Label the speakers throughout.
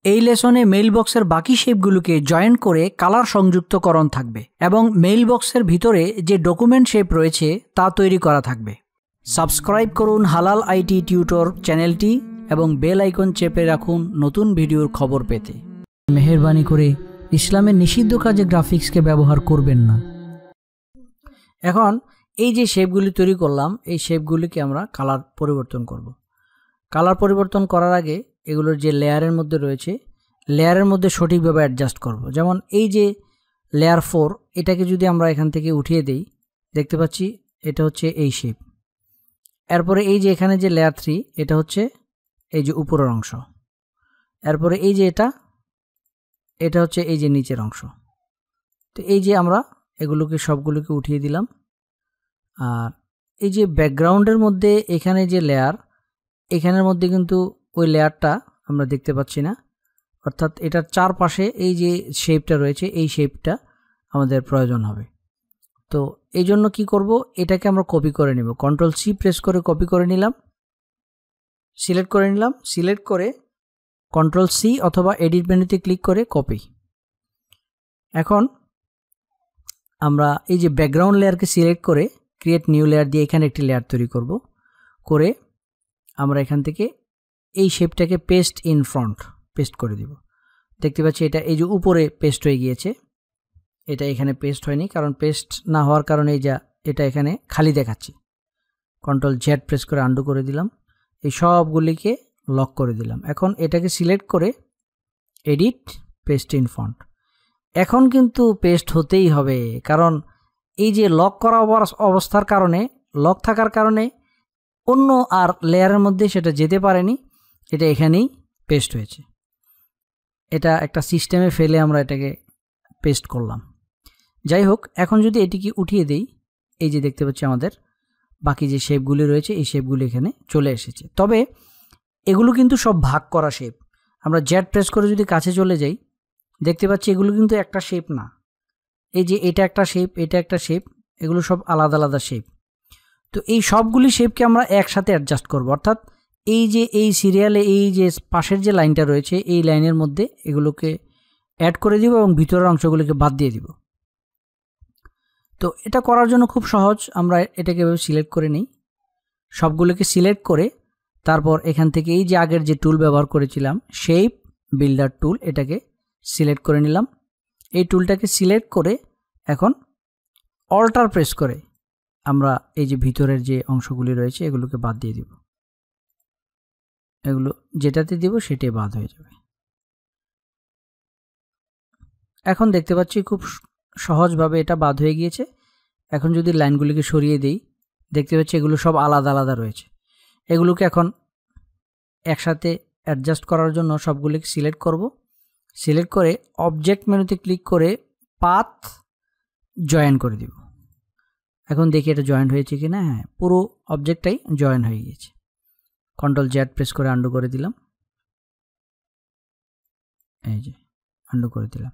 Speaker 1: এই লেসনে মেইল বক্সের বাকি শেপগুলোকে জয়েন করে কালার সংযুক্তকরণ থাকবে এবং মেইল বক্সের ভিতরে যে ডকুমেন্ট শেপ রয়েছে তা তৈরি করা থাকবে। সাবস্ক্রাইব করুন হালাল আইটি টিউটর চ্যানেলটি এবং বেল আইকন চেপে রাখুন নতুন ভিডিওর খবর পেতে। মেহেরবানি করে ইসলামের নিষিদ্ধ কাজে গ্রাফিক্সকে ব্যবহার করবেন না। এখন এই যে শেপগুলি তৈরি করলাম, এই শেপগুলিকে আমরা কালার পরিবর্তন করব। কালার পরিবর্তন করার আগে এগুলোর যে লেয়ারের মধ্যে রয়েছে, লেয়ারের মধ্যে সঠিকভাবে অ্যাডজাস্ট করব। যেমন এই যে লেয়ার 4, এটাকে যদি আমরা এখান থেকে উঠিয়ে দেই, দেখতে পাচ্ছি এটা হচ্ছে এই শেপ। এরপরে এই যে এখানে যে লেয়ার 3, এটা হচ্ছে এই যে উপরের অংশ। এরপরে এই যে এটা হচ্ছে এই যে নিচের অংশ। তো এই যে আমরা এগুলোকে সবগুলোকে উঠিয়ে দিলাম। আর এই যে ব্যাকগ্রাউন্ডের মধ্যে এখানে যে লেয়ার, এখানের মধ্যে কিন্তু ওই লেয়ারটা আমরা দেখতে পাচ্ছি না, অর্থাৎ এটার চারপাশে এই যে শেপটা রয়েছে, এই শেপটা আমাদের প্রয়োজন হবে। তো এই জন্য কি করব, এটাকে আমরা কপি করে নেব। Ctrl+C প্রেস করে কপি করে নিলাম, সিলেক্ট করে নিলাম। সিলেক্ট করে Ctrl+C অথবা এডিট মেনুতে ক্লিক করে কপি। এখন আমরা এই যে ব্যাকগ্রাউন্ড লেয়ারকে সিলেক্ট করে ক্রিয়েট নিউ লেয়ার দিয়ে এখানে একটি লেয়ার তৈরি করব। করে আমরা এখান থেকে এই শেপটাকে পেস্ট ইন ফ্রন্ট পেস্ট করে দিব। দেখতে পাচ্ছি এটা এই যে উপরে পেস্ট হয়ে গিয়েছে, এটা এখানে পেস্ট হয়নি, কারণ পেস্ট না হওয়ার কারণে এটা এখানে খালি দেখাচ্ছে। Ctrl+Z প্রেস করে আন্ডু করে দিলাম। এই সবগুলিকে লক করে দিলাম। এখন এটাকে সিলেক্ট করে এডিট পেস্ট ইন ফন্ট। এখন কিন্তু পেস্ট হতেই হবে, কারণ এই যে লক করা অবস্থার কারণে, লক থাকার কারণে অন্য আর লেয়ারের মধ্যে সেটা যেতে পারেনি, এটা এখানেই পেস্ট হয়েছে। এটা একটা সিস্টেমে ফেলে আমরা এটাকে পেস্ট করলাম। যাই হোক, এখন যদি এটিকে উঠিয়ে দেই, এই যে দেখতে পাচ্ছি আমাদের বাকি যে শেপগুলি রয়েছে, এই শেপগুলি এখানে চলে এসেছে। তবে এগুলো কিন্তু সব ভাগ করা শেপ। আমরা জেড প্রেস করে যদি কাছে চলে যাই, দেখতে পাচ্ছি এগুলো কিন্তু একটা শেপ না। এই যে এটা একটা শেপ, এটা একটা শেপ, এগুলো সব আলাদা আলাদা শেপ। তো এই সবগুলি শেপকে আমরা একসাথে অ্যাডজাস্ট করব, অর্থাৎ এই যে এই সিরিয়ালে এই যে পাশের যে লাইনটা রয়েছে, এই লাইনের মধ্যে এগুলোকে অ্যাড করে দিব এবং ভিতরের অংশগুলোকে বাদ দিয়ে দিব। তো এটা করার জন্য খুব সহজ। আমরা এটাকে সিলেক্ট করে নিই, সবগুলোকে সিলেক্ট করে তারপর এখান থেকে এই যে আগের যে টুল ব্যবহার করেছিলাম, শেপ বিল্ডার টুল, এটাকে সিলেক্ট করে নিলাম। এই টুলটাকে সিলেক্ট করে এখন অল্টার প্রেস করে আমরা এই যে ভিতরের যে অংশগুলি রয়েছে এগুলোকে বাদ দিয়ে দিব। এগুলো যেটাতে দিব সেটাই বাদ হয়ে যাবে। এখন দেখতে পাচ্ছি খুব সহজভাবে এটা বাদ হয়ে গিয়েছে। এখন যদি লাইনগুলিকে সরিয়ে দেই, দেখতে পাচ্ছি এগুলো সব আলাদা আলাদা রয়েছে। এগুলোকে এখন একসাথে অ্যাডজাস্ট করার জন্য সবগুলিকে সিলেক্ট করব। সিলেক্ট করে অবজেক্ট মেনুতে ক্লিক করে পাথ জয়েন করে দিব। এখন দেখি এটা জয়েন্ট হয়েছে কি না। হ্যাঁ, পুরো অবজেক্টটাই জয়েন হয়ে গিয়েছে। Ctrl+Z প্রেস করে আন্ডু করে দিলাম। এই যে আন্ডু করে দিলাম।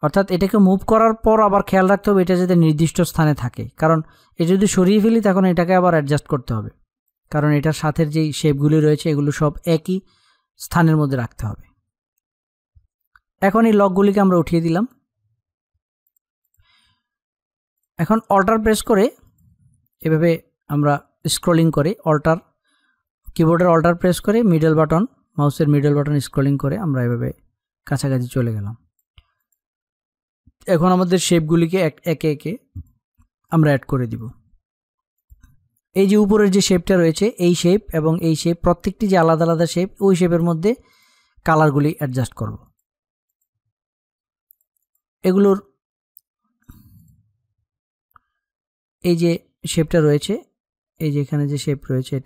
Speaker 1: অর্থাৎ এটাকে মুভ করার পর আবার খেয়াল রাখতে হবে এটা যাতে নির্দিষ্ট স্থানে থাকে, কারণ এটা যদি সরিয়ে ফেলি তখন এটাকে আবার অ্যাডজাস্ট করতে হবে, কারণ এটার সাথে যেই শেপগুলি রয়েছে এগুলো সব একই স্থানের মধ্যে রাখতে হবে। এখন এই লকগুলিকে আমরা উঠিয়ে দিলাম। এখন অল্টার প্রেস করে এভাবে আমরা স্ক্রলিং করে কিবোর্ডের অল্টার প্রেস করে মিডল বাটন, মাউসের মিডল বাটন স্ক্রলিং করে আমরা এভাবে কাছাকাছি চলে গেলাম। এখন আমাদের শেপগুলিকে একে একে আমরা অ্যাড করে দিব। এই যে উপরের যে শেপটা রয়েছে, এই শেপ এবং এই শেপ প্রত্যেকটি যে আলাদা আলাদা শেপ, ওই শেপের মধ্যে কালারগুলি অ্যাডজাস্ট করব। এগুলোর এই যে শেপটা রয়েছে, এই যে এখানে যে শেপ রয়েছে,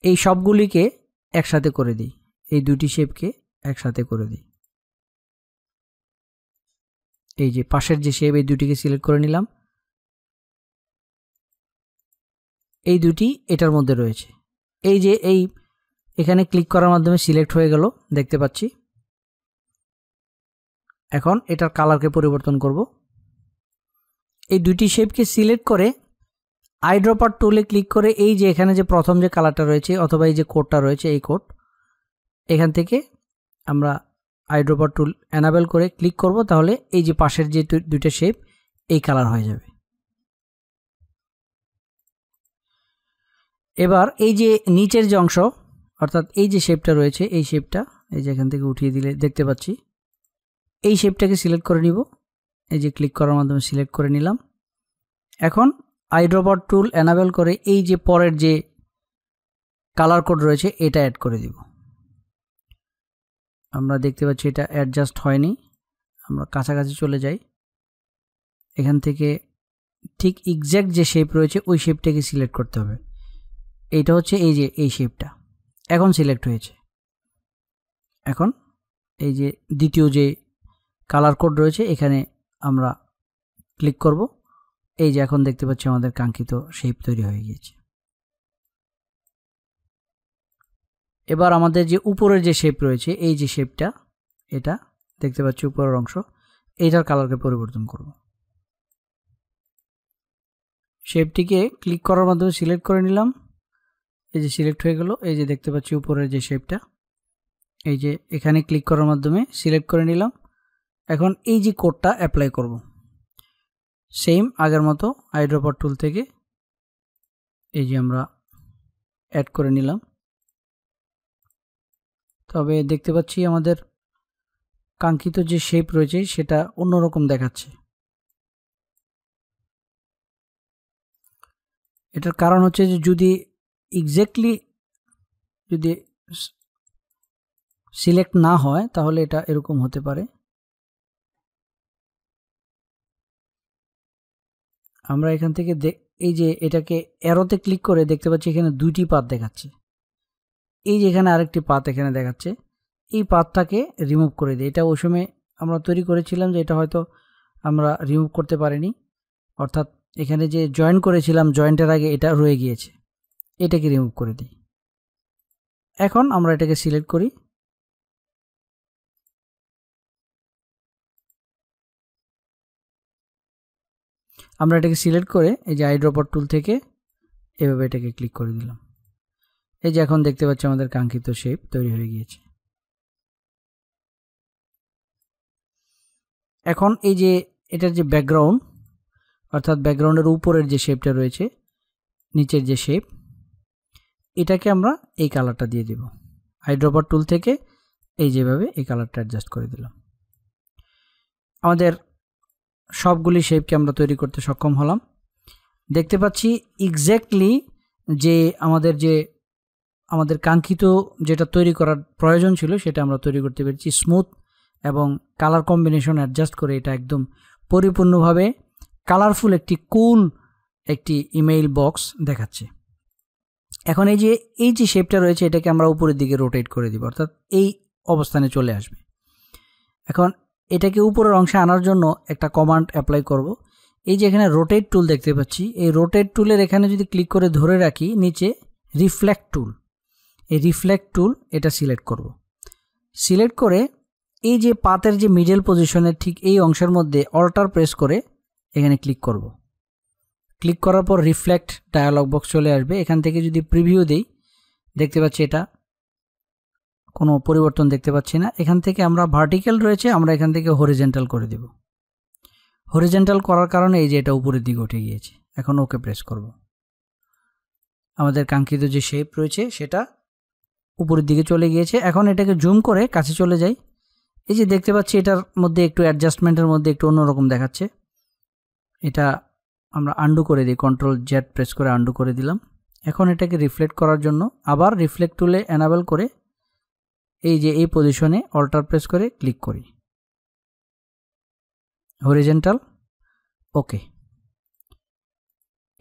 Speaker 1: এই সবগুলিকে একসাথে করে দিই। এই দুটি শেপকে একসাথে করে দিই। এই যে পাশের যে শেপ, এই দুটিকে সিলেক্ট করে নিলাম। এই দুটি এটার মধ্যে রয়েছে। এই যে এখানে ক্লিক করার মাধ্যমে সিলেক্ট হয়ে গেল, দেখতে পাচ্ছি। এখন এটার কালারকে পরিবর্তন করব। এই দুটি শেপকে সিলেক্ট করে আইড্রপার টুলে ক্লিক করে এই যে এখানে যে প্রথম যে কালারটা রয়েছে অথবা এই যে কোডটা রয়েছে, এই কোড এখান থেকে আমরা আইড্রপার টুল এনাবেল করে ক্লিক করব, তাহলে এই যে পাশের যে দুইটা শেপ এই কালার হয়ে যাবে। এবার এই যে নিচের যে অংশ অর্থাৎ এই যে শেপটা রয়েছে এই শেপটা এই যে এখান থেকে উঠিয়ে দিলে দেখতে পাচ্ছি, এই শেপটাকে সিলেক্ট করে নিব। এই যে ক্লিক করার মাধ্যমে সিলেক্ট করে নিলাম। এখন আইড্রপার টুল এনাবেল করে এই যে পরের যে কালার কোড রয়েছে এটা অ্যাড করে দিব। আমরা দেখতে পাচ্ছি এটা অ্যাডজাস্ট হয়নি, আমরা কাছাকাছি চলে যাই। এখান থেকে ঠিক এক্স্যাক্ট যে শেপ রয়েছে ওই শেপটাকে সিলেক্ট করতে হবে। এইটা হচ্ছে এই যে এই শেপটা এখন সিলেক্ট হয়েছে। এখন এই যে দ্বিতীয় যে কালার কোড রয়েছে এখানে আমরা ক্লিক করব। এই যে এখন দেখতে পাচ্ছি আমাদের কাঙ্ক্ষিত শেপ তৈরি হয়ে গিয়েছে। এবার আমাদের যে উপরের যে শেপ রয়েছে এই যে শেপটা এটা দেখতে পাচ্ছি উপরের অংশ, এইটার কালারকে পরিবর্তন করব। শেপটিকে ক্লিক করার মাধ্যমে সিলেক্ট করে নিলাম। এই যে সিলেক্ট হয়ে গেল। এই যে দেখতে পাচ্ছি উপরের যে শেপটা, এই যে এখানে ক্লিক করার মাধ্যমে সিলেক্ট করে নিলাম। এখন এই যে কোডটা অ্যাপ্লাই করব সেম আগের মতো আইড্রপার টুল থেকে এই যে আমরা অ্যাড করে নিলাম। তবে দেখতে পাচ্ছি আমাদের কাঙ্ক্ষিত যে শেপ রয়েছে সেটা অন্যরকম দেখাচ্ছে। এটার কারণ হচ্ছে যে যদি এক্স্যাক্টলি যদি সিলেক্ট না হয় তাহলে এটা এরকম হতে পারে। আমরা এখান থেকে এই যে এটাকে অ্যারোতে ক্লিক করে দেখতে পাচ্ছি এখানে দুইটি পাত দেখাচ্ছে। এই যে এখানে আরেকটি পাত এখানে দেখাচ্ছে, এই পাতটাকে রিমুভ করে দিই। এটা ওই সময় আমরা তৈরি করেছিলাম যে এটা হয়তো আমরা রিমুভ করতে পারিনি, অর্থাৎ এখানে যে জয়েন করেছিলাম জয়েন্টের আগে এটা রয়ে গিয়েছে, এটাকে রিমুভ করে দিই। এখন আমরা এটাকে সিলেক্ট করি। আমরা এটাকে সিলেক্ট করে এই যে আইড্রপার টুল থেকে এভাবে এটাকে ক্লিক করে দিলাম। এই যে এখন দেখতে পাচ্ছি আমাদের কাঙ্ক্ষিত শেপ তৈরি হয়ে গিয়েছে। এখন এই যে এটার যে ব্যাকগ্রাউন্ড অর্থাৎ ব্যাকগ্রাউন্ডের উপরের যে শেপটা রয়েছে নিচের যে শেপ, এটাকে আমরা এই কালারটা দিয়ে দিব। আইড্রপার টুল থেকে এই যেভাবে এই কালারটা অ্যাডজাস্ট করে দিলাম। আমাদের সবগুলি শেপকে আমরা তৈরি করতে সক্ষম হলাম। দেখতে পাচ্ছি এক্স্যাক্টলি যে আমাদের কাঙ্ক্ষিত যেটা তৈরি করার প্রয়োজন ছিল সেটা আমরা তৈরি করতে পেরেছি। স্মুথ এবং কালার কম্বিনেশন অ্যাডজাস্ট করে এটা একদম পরিপূর্ণভাবে কালারফুল একটি কুল একটি ইমেইল বক্স দেখাচ্ছে। এখন এই যে শেপটা রয়েছে এটাকে আমরা উপরের দিকে রোটেট করে দিব, অর্থাৎ এই অবস্থানে চলে আসবে। এখন এটাকে উপরের অংশে আনার জন্য একটা কমান্ড অ্যাপ্লাই করব। এই যে এখানে রোটেট টুল দেখতে পাচ্ছি, এই রোটেট টুলের এখানে যদি ক্লিক করে ধরে রাখি নিচে রিফ্লেক্ট টুল, এই রিফ্লেক্ট টুল এটা সিলেক্ট করব। সিলেক্ট করে এই যে পাতের যে মিডল পজিশনের ঠিক এই অংশের মধ্যে অল্টার প্রেস করে এখানে ক্লিক করব। ক্লিক করার পর রিফ্লেক্ট ডায়ালগ বক্স চলে আসবে। এখান থেকে যদি প্রিভিউ দেই দেখতে পাচ্ছি এটা কোনো পরিবর্তন দেখতে পাচ্ছি না। এখান থেকে আমরা ভার্টিক্যাল রয়েছে আমরা এখান থেকে হরিজেন্টাল করে দেব। হরিজেন্টাল করার কারণে এই যে এটা উপরের দিকে উঠে গিয়েছে। এখন ওকে প্রেস করব। আমাদের কাঙ্ক্ষিত যে শেপ রয়েছে সেটা উপরের দিকে চলে গিয়েছে। এখন এটাকে জুম করে কাছে চলে যাই। এই যে দেখতে পাচ্ছি এটার মধ্যে একটু অ্যাডজাস্টমেন্টের মধ্যে একটু অন্যরকম দেখাচ্ছে। এটা আমরা আন্ডু করে দিই, কন্ট্রোল জেড প্রেস করে আন্ডু করে দিলাম। এখন এটাকে রিফ্লেক্ট করার জন্য আবার রিফ্লেক্ট টুলে এনাবেল করে এই যে এই পজিশনে অল্টার প্রেস করে ক্লিক করি, হরিজেন্টাল, ওকে।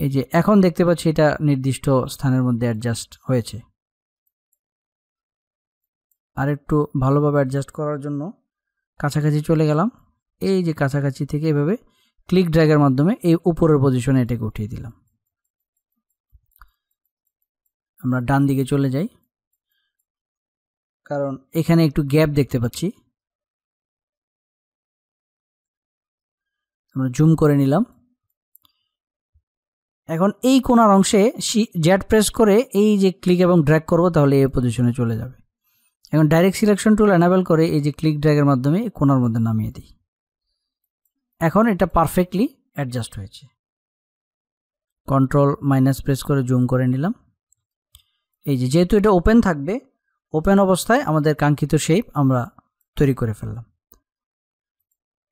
Speaker 1: এই যে এখন দেখতে পাচ্ছি এটা নির্দিষ্ট স্থানের মধ্যে অ্যাডজাস্ট হয়েছে। আর একটু ভালোভাবে অ্যাডজাস্ট করার জন্য কাছাকাছি চলে গেলাম। এই যে কাছাকাছি থেকে এভাবে ক্লিক ড্র্যাগের মাধ্যমে এই উপরের পজিশনে এটাকে উঠিয়ে দিলাম। আমরা ডান দিকে চলে যাই, কারণ এখানে একটু গ্যাপ দেখতে পাচ্ছি। আমরা জুম করে নিলাম। এখন এই কোণার অংশে জেড প্রেস করে এই যে ক্লিক এবং ড্র্যাগ করব তাহলে এই পজিশনে চলে যাবে। এখন ডাইরেক্ট সিলেকশন টুল এনাবেল করে এই যে ক্লিক ড্র্যাগের মাধ্যমে কোণার মধ্যে নামিয়ে দিই। এখন এটা পারফেক্টলি অ্যাডজাস্ট হয়েছে। কন্ট্রোল মাইনাস প্রেস করে জুম করে নিলাম। এই যে যেহেতু এটা ওপেন থাকবে, ওপেন অবস্থায় আমাদের কাঙ্ক্ষিত শেপ আমরা তৈরি করে ফেললাম।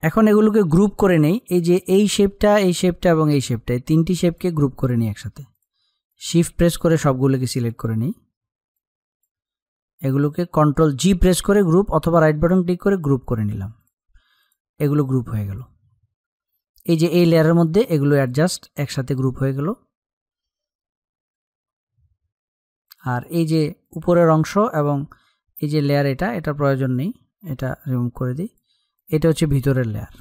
Speaker 1: এখন এগুলোকে গ্রুপ করে নেই। এই যে এই শেপটা, এই শেপটা এবং এই শেপটা, এই তিনটি শেপকে গ্রুপ করে নিই একসাথে। শিফট প্রেস করে সবগুলোকে সিলেক্ট করে নিই। এগুলোকে কন্ট্রোল জি প্রেস করে গ্রুপ অথবা রাইট বাটন ক্লিক করে গ্রুপ করে নিলাম। এগুলো গ্রুপ হয়ে গেল। এই যে এই লেয়ারের মধ্যে এগুলো অ্যাডজাস্ট একসাথে গ্রুপ হয়ে গেল। আর এই যে উপরের অংশ এবং এই যে লেয়ার, এটা প্রয়োজন নেই, এটা রিমুভ করে দিই। এটা হচ্ছে ভিতরের লেয়ার।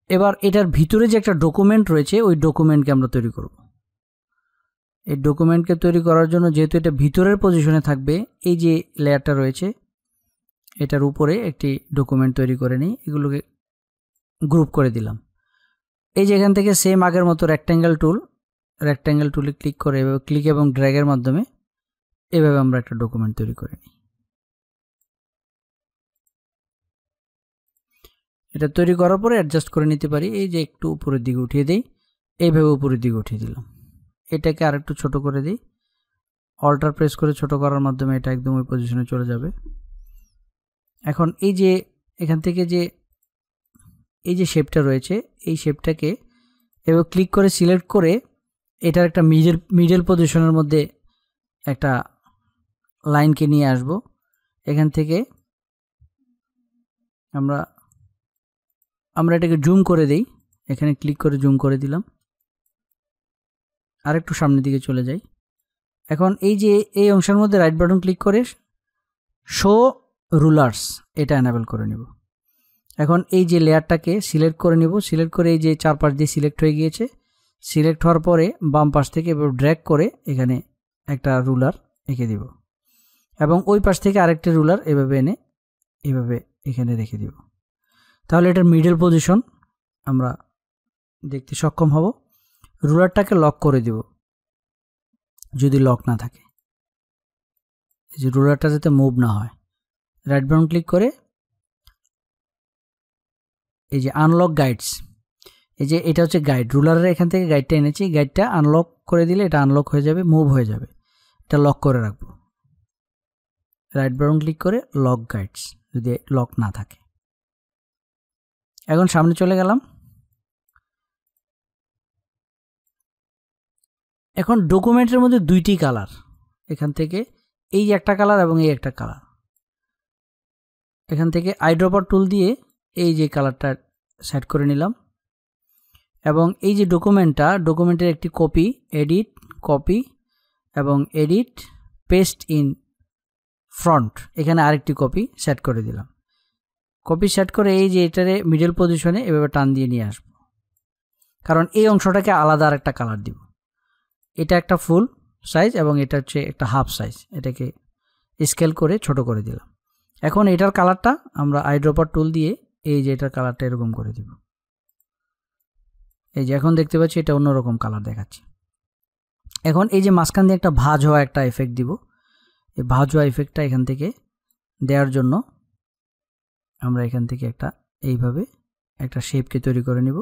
Speaker 1: এবার এটার ভিতরে যে একটা ডকুমেন্ট রয়েছে, ওই ডকুমেন্টকে আমরা তৈরি করব। এই ডকুমেন্টকে তৈরি করার জন্য যেহেতু এটা ভিতরের পজিশনে থাকবে, এই যে লেয়ারটা রয়েছে এটার উপরে একটি ডকুমেন্ট তৈরি করে নিই। এগুলোকে গ্রুপ করে দিলাম। এই যে এখান থেকে সেম আগের মতো রেক্ট্যাঙ্গেল টুলে ক্লিক করে এভাবে ক্লিক এবং ড্র্যাগের মাধ্যমে এভাবে আমরা একটা ডকুমেন্ট তৈরি করে নিই। এটা তৈরি করার পরে অ্যাডজাস্ট করে নিতে পারি। এই যে একটু উপরের দিকে উঠিয়ে দিই, এইভাবে উপরের দিকে উঠিয়ে দিলাম। এটাকে আরেকটু ছোট করে দিই, অল্টার প্রেস করে ছোট করার মাধ্যমে এটা একদম ওই পজিশনে চলে যাবে। এখন এই যে এখান থেকে যে এই যে শেপটা রয়েছে, এই শেপটাকে এভাবে ক্লিক করে সিলেক্ট করে এটার একটা মিডল পজিশনের মধ্যে একটা লাইনকে নিয়ে আসব। এখান থেকে আমরা এটাকে জুম করে দেই। এখানে ক্লিক করে জুম করে দিলাম। আর একটু সামনের দিকে চলে যাই। এখন এই যে এই অংশের মধ্যে রাইট বাটন ক্লিক করে শো রুলার্স এটা এনাবেল করে নিব। এখন এই যে লেয়ারটাকে সিলেক্ট করে নিব। সিলেক্ট করে এই যে চারপাশ দিয়ে সিলেক্ট হয়ে গিয়েছে। সিলেক্ট হওয়ার পরে বাম পাশ থেকে এভাবে ড্র্যাগ করে এখানে একটা রুলার এঁকে দিব এবং ওই পাশ থেকে আরেকটা রুলার এভাবে এনে এভাবে এখানে রেখে দিব। তাহলে এটার মিডল পজিশন আমরা দেখতে সক্ষম হব। রুলারটাকে লক করে দিব যদি লক না থাকে, এই যে রুলারটা যাতে মুভ না হয়। রাইট বাটন ক্লিক করে এই যে আনলক গাইডস, এই যে এটা হচ্ছে গাইড। রুলারের এখান থেকে গাইডটা এনেছি, গাইডটা আনলক করে দিলে এটা আনলক হয়ে যাবে, মুভ হয়ে যাবে। এটা লক করে রাখবো। রাইট বাটন ক্লিক করে লক গাইডস যদি লক না থাকে। এখন সামনে চলে গেলাম। এখন ডকুমেন্টের মধ্যে দুইটি কালার, এখান থেকে এই যে একটা কালার এবং এই একটা কালার। এখান থেকে আইড্রপার টুল দিয়ে এই যে কালারটা সেট করে নিলাম এবং এই যে ডকুমেন্টের একটি কপি, এডিট কপি এবং এডিট পেস্ট ইন ফ্রন্ট, এখানে আরেকটি কপি সেট করে দিলাম। কপি সেট করে এই যে এটারে মিডল পজিশনে এভাবে টান দিয়ে নিয়ে আসব, কারণ এই অংশটাকে আলাদা আর একটা কালার দিব। এটা একটা ফুল সাইজ এবং এটা হচ্ছে একটা হাফ সাইজ। এটাকে স্কেল করে ছোট করে দিলাম। এখন এটার কালারটা আমরা আইড্রপার টুল দিয়ে এই যে এটার কালারটা এরকম করে দিব। এই যে এখন দেখতে পাচ্ছি এটা অন্যরকম কালার দেখাচ্ছে। এখন এই যে মাঝখান দিয়ে একটা ভাঁজ হওয়া একটা এফেক্ট দিব। এই ভাঁজ হওয়া এফেক্টটা এখান থেকে দেওয়ার জন্য আমরা এখান থেকে একটা এইভাবে একটা শেপকে তৈরি করে নিব।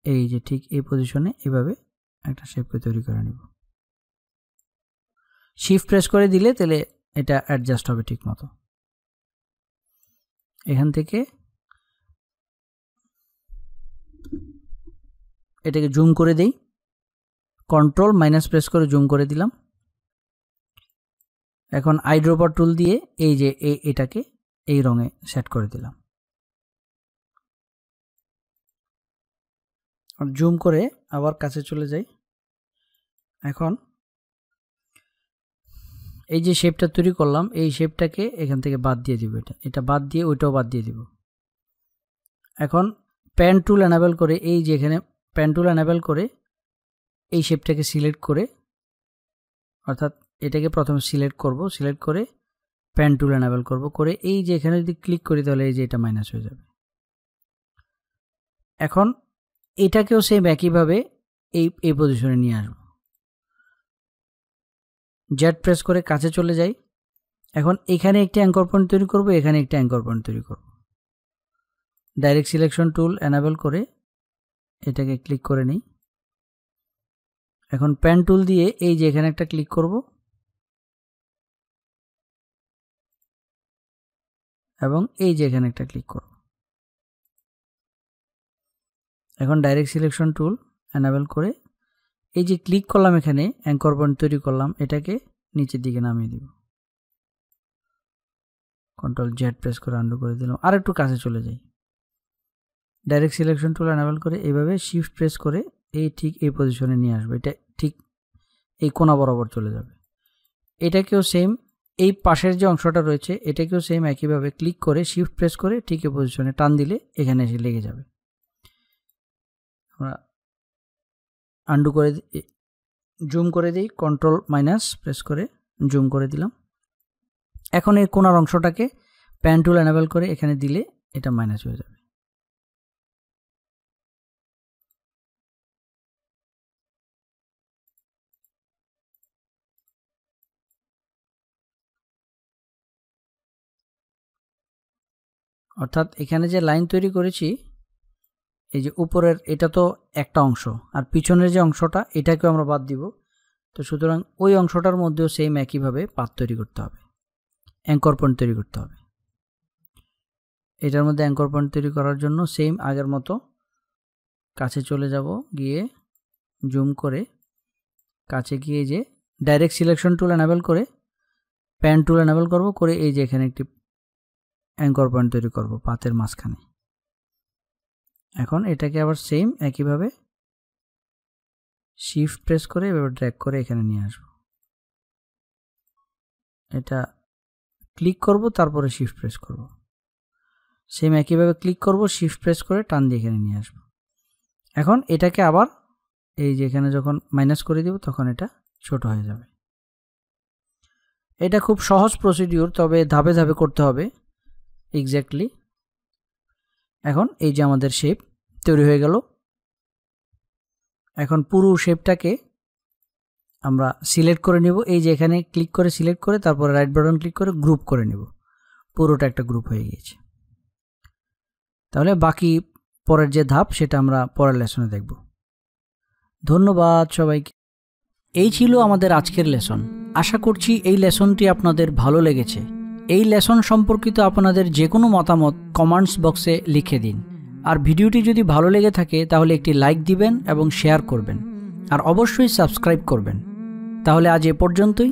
Speaker 1: এই যে ঠিক এই পজিশনে এভাবে একটা শেপকে তৈরি করে নিব। শিফট প্রেস করে দিলে তাহলে এটা অ্যাডজাস্ট হবে ঠিক মতো। এখান থেকে এটাকে জুম করে দেই, কন্ট্রোল মাইনাস প্রেস করে জুম করে দিলাম। এখন আইড্রপার টুল দিয়ে এই যে এটাকে এই রঙে সেট করে দিলাম। জুম করে আবার কাছে চলে যাই। এখন এই যে শেপটা তৈরি করলাম, এই শেপটাকে এখান থেকে বাদ দিয়ে দিব। এটা বাদ দিয়ে ওইটাও বাদ দিয়ে দিব। এখন প্যান টুল এনাবেল করে এই যে এখানে প্যান টুল এনাবেল করে এই শেপটাকে সিলেক্ট করে, অর্থাৎ এটাকে প্রথমে সিলেক্ট করব, সিলেক্ট করে প্যান টুল এনাবেল করব, করে এই যে এখানে যদি ক্লিক করি তাহলে এই যে এটা মাইনাস হয়ে যাবে। এখন এটাকেও সেম একইভাবে এই পজিশনে নিয়ে আসব। জেড প্রেস করে কাছে চলে যাই। এখন এখানে একটি অ্যাঙ্কর পয়েন্ট তৈরি করব, এখানে একটি অ্যাঙ্কর পয়েন্ট তৈরি করব। ডাইরেক্ট সিলেকশন টুল এনাবেল করে এটাকে ক্লিক করে নিই। এখন পেন টুল দিয়ে এই যে এখানে একটা ক্লিক করব এবং এই যে এখানে একটা ক্লিক করব। এখন ডাইরেক্ট সিলেকশন টুল এনাবেল করে এই যে ক্লিক করলাম, এখানে অ্যাঙ্কর পয়েন্ট তৈরি করলাম, এটাকে নিচের দিকে নামিয়ে দিব। কন্ট্রোল জেড প্রেস করে আন্ডু করে দিলাম। আর একটু কাছে চলে যাই। ডাইরেক্ট সিলেকশন টুল এনাবেল করে এইভাবে শিফট প্রেস করে ঠিক এই পজিশনে নিয়ে আসবে। এটা ঠিক এই কোণা বরাবর চলে যাবে। এটাকেও সেম, এই পাশের যে অংশটা রয়েছে এটাকেও সেম একইভাবে ক্লিক করে শিফট প্রেস করে ঠিক এই পজিশনে টান দিলে এখানে এসে লেগে যাবে। আমরা আন্ডু করে জুম করে দিই, কন্ট্রোল মাইনাস প্রেস করে জুম করে দিলাম। এখন এই কোণার অংশটাকে পেন টুল এনাবেল করে এখানে দিলে এটা মাইনাস হয়ে যাবে। অর্থাৎ এখানে যে লাইন তৈরি করেছি, এই যে উপরের এটা তো একটা অংশ, আর পিছনের যে অংশটা এটাকেও আমরা বাদ দিব। তো সুতরাং ওই অংশটার মধ্যেও সেম একইভাবে পাত তৈরি করতে হবে, অ্যাঙ্কর পয়েন্ট তৈরি করতে হবে। এটার মধ্যে অ্যাঙ্কর পয়েন্ট তৈরি করার জন্য সেম আগের মতো কাছে চলে যাব, গিয়ে জুম করে কাছে গিয়ে যে ডাইরেক্ট সিলেকশন টুল এনাবেল করে পেন টুল এনাবেল করব, করে এই যে এখানে একটি অ্যাঙ্কর পয়েন্ট তৈরি করব পাতের মাঝখানে। এখন এটাকে আবার সেম একইভাবে শিফট প্রেস করে এভাবে ড্র্যাগ করে এখানে নিয়ে আসব। এটা ক্লিক করব, তারপরে শিফট প্রেস করব। সেম একইভাবে ক্লিক করব, শিফট প্রেস করে টান দিয়ে এখানে নিয়ে আসব। এখন এটাকে আবার এই যে এখানে যখন মাইনাস করে দিব তখন এটা ছোট হয়ে যাবে। এটা খুব সহজ প্রসিডিউর, তবে ধাপে ধাপে করতে হবে এক্স্যাক্টলি। এখন এই যে আমাদের শেপ তৈরি হয়ে গেল। এখন পুরো শেপটাকে আমরা সিলেক্ট করে নিব। এই যে এখানে ক্লিক করে সিলেক্ট করে তারপরে রাইট বাটন ক্লিক করে গ্রুপ করে নিব। পুরোটা একটা গ্রুপ হয়ে গিয়েছে। তাহলে বাকি পরের যে ধাপ সেটা আমরা পরের লেসনে দেখব। ধন্যবাদ সবাইকে। এই ছিল আমাদের আজকের লেসন। আশা করছি এই লেসনটি আপনাদের ভালো লেগেছে। এই লেসন সম্পর্কিত আপনাদের যে কোনো মতামত কমেন্টস বক্সে লিখে দিন। আর ভিডিওটি যদি ভালো লেগে থাকে তাহলে একটি লাইক দিবেন এবং শেয়ার করবেন, আর অবশ্যই সাবস্ক্রাইব করবেন। তাহলে আজ এ পর্যন্তই।